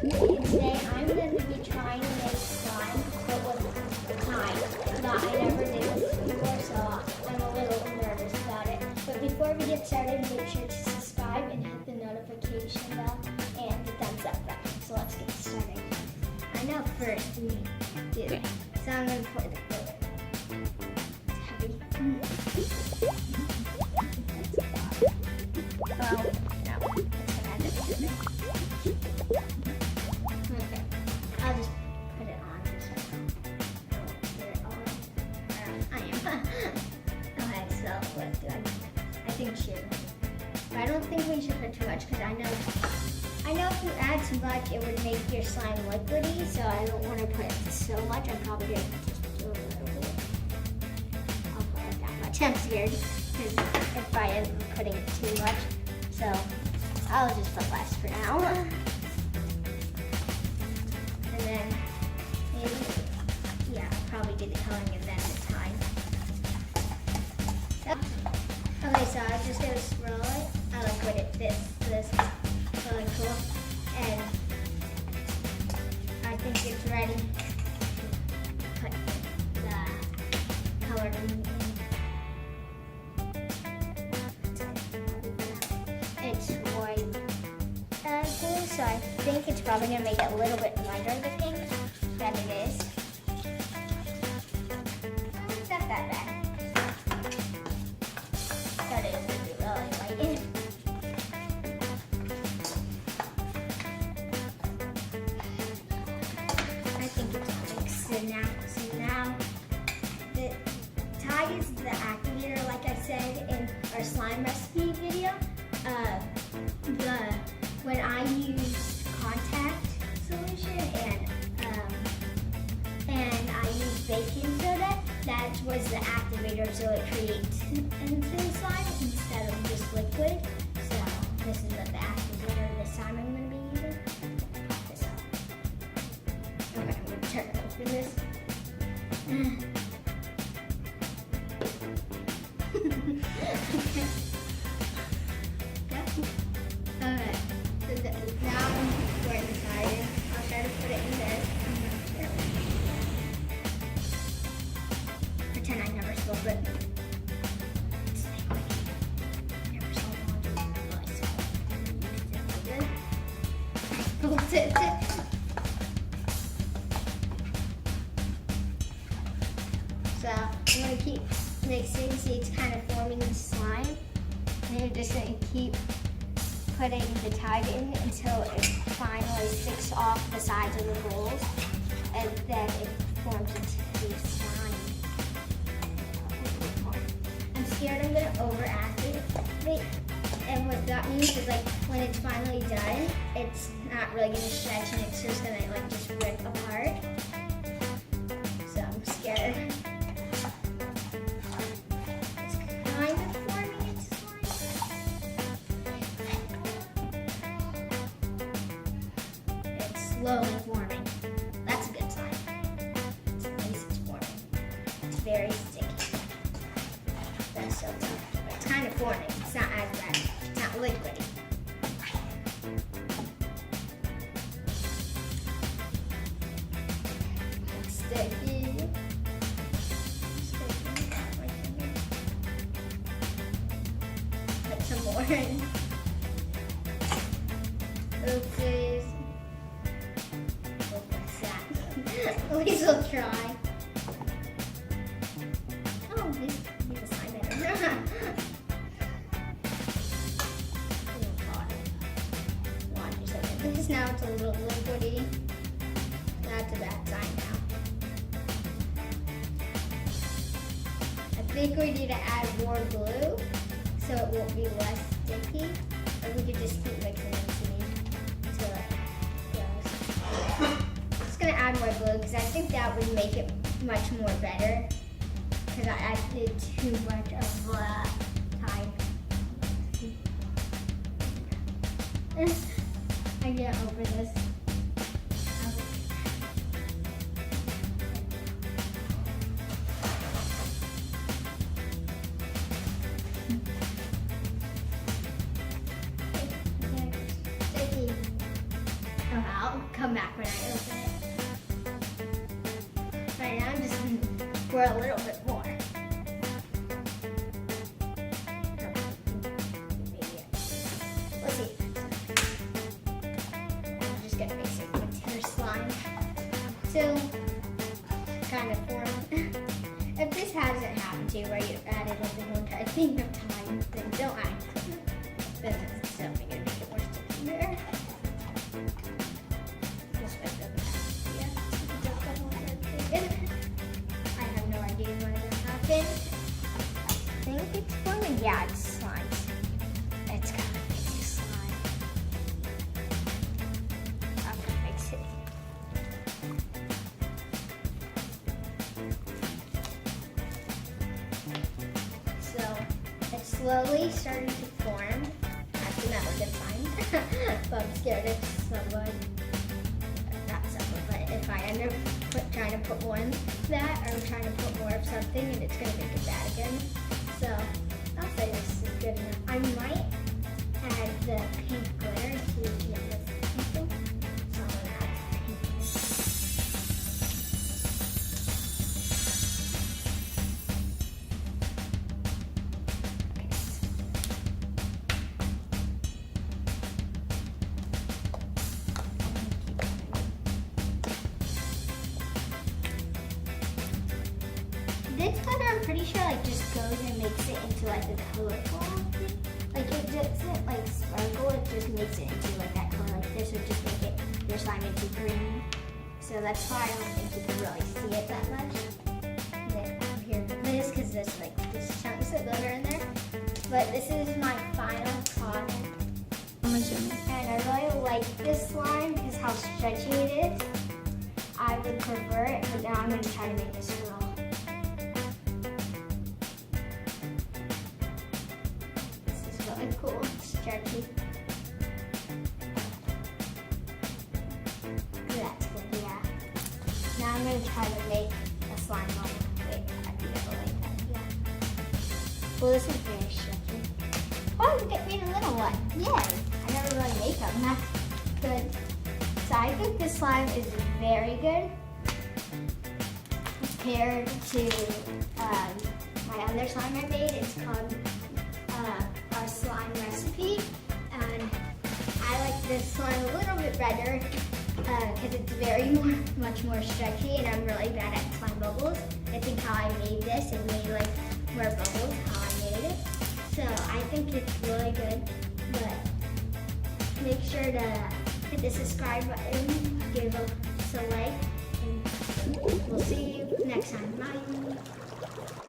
Today I'm going to be trying to make slime, but with Tide. But I never did this before, so I'm a little nervous about it. But before we get started, make sure to subscribe and hit the notification bell and the thumbs up button. So let's get started. I know first we do it. So I'm going to pour the fluid. It's heavy. Well, no, it's going to end up heavy. Okay, I'll just put it on just right now. I won't get it all. I am. Okay, so what do I think we should. But I don't think we should put too much because I know if you add too much, it would make your slime liquidy. So I don't want to put so much. I'm probably going to just do a little bit. I'll put it that much. I'm scared because if I end up putting too much, so I'll just put less for now. And then maybe, yeah, probably do the coloring and then the time. Okay, so I'm just gonna swirl it. I like what it fits. This is really cool. And I think it's ready to put the color in. It's white glue, so I think it's probably gonna make it a little bit lighter, the pink, than it is. It's not that bad. Thought it was gonna be really light. I think it's mixed in now. So now, the Tide is the activator, like I said in our slime recipe video. When I use contact solution and I use baking soda, that was the activator, so it creates into slime instead of just liquid. So this is what the activator this time I'm going to be using. Pop this out. Okay, I'm going to turn it open this. Alright, so now I'm pouring the Tide in. I'll try to put it in this. Pretend I never spilled it. It's liquid. Never saw one. Well, I saw it. Spilled it. So I'm going to keep mixing. See, it's kind of forming the slime. And you're just going to keep putting the Tide in until it finally sticks off the sides of the bowls, and then it forms into slime. I'm scared I'm going to over-activate, and what that means is like when it's finally done, it's not really going to stretch and it's just going to like just rip apart. So I'm scared. It's kind of forming into slime. Slowly forming. That's a good sign. At least it's forming. It's very sticky. That's so tough. But it's kind of forming. It's not as bad. It's not liquidy. It's sticky. Put some more in. Oopsies. At least we'll try. Oh, these slime better. Watch yourself. This now it's a little liquidy. That's a bad sign now. I think we need to add more glue so it won't be less sticky. Or we could just keep mixing it until it goes. Gonna add more glue because I think that would make it much more better because I added too much of Tide. I can't open this. Sticky. Come out. I'll come back when I open it. Right now I'm just gonna pour a little bit more. Let's see. I'm just gonna mix it with her slime. So, kind of form. If this hasn't happened to you where you added like the whole entire thing of time, then don't add. Then it's definitely gonna make it more sticky there. This way doesn't have I have no idea why that happened. I think it's forming. Yeah, it's slime. It's gotta mix the slime. I'm gonna mix it. So it's slowly starting to form. Actually, not a good sign. But I'm scared if someone, not someone, but if I end up trying to put more in that, or trying to put more of something, and it's gonna make it bad again. So I'll say this is good enough. I might add the pink glitter to get this something. So I'm gonna add pink. This glitter, I'm pretty sure, like just goes and makes it into like the colorful thing. Like it doesn't like sparkle, it just makes it into like that color. Like this would just make it your slime into green. So that's why I don't think you can really see it that much. Then here this, because there's like this chunks of glitter in there. But this is my final product. And I really like this slime because how stretchy it is. I would prefer it, but now I'm going to try to make this roll. Really cool, stretchy. That's good, yeah. Now I'm going to try to make a slime ball. Wait, I can get like that, yeah. Well, this is very stretchy. Oh, we made a little one. Yay! I never really make them. That's good. So I think this slime is very good compared to my other slime I made. It's called our slime recipe, and I like this slime a little bit better because it's very much more stretchy, and I'm really bad at slime bubbles. I think how I made this and made like more bubbles, how I made it. So I think it's really good, but make sure to hit the subscribe button, give us a like, and we'll see you next time. Bye.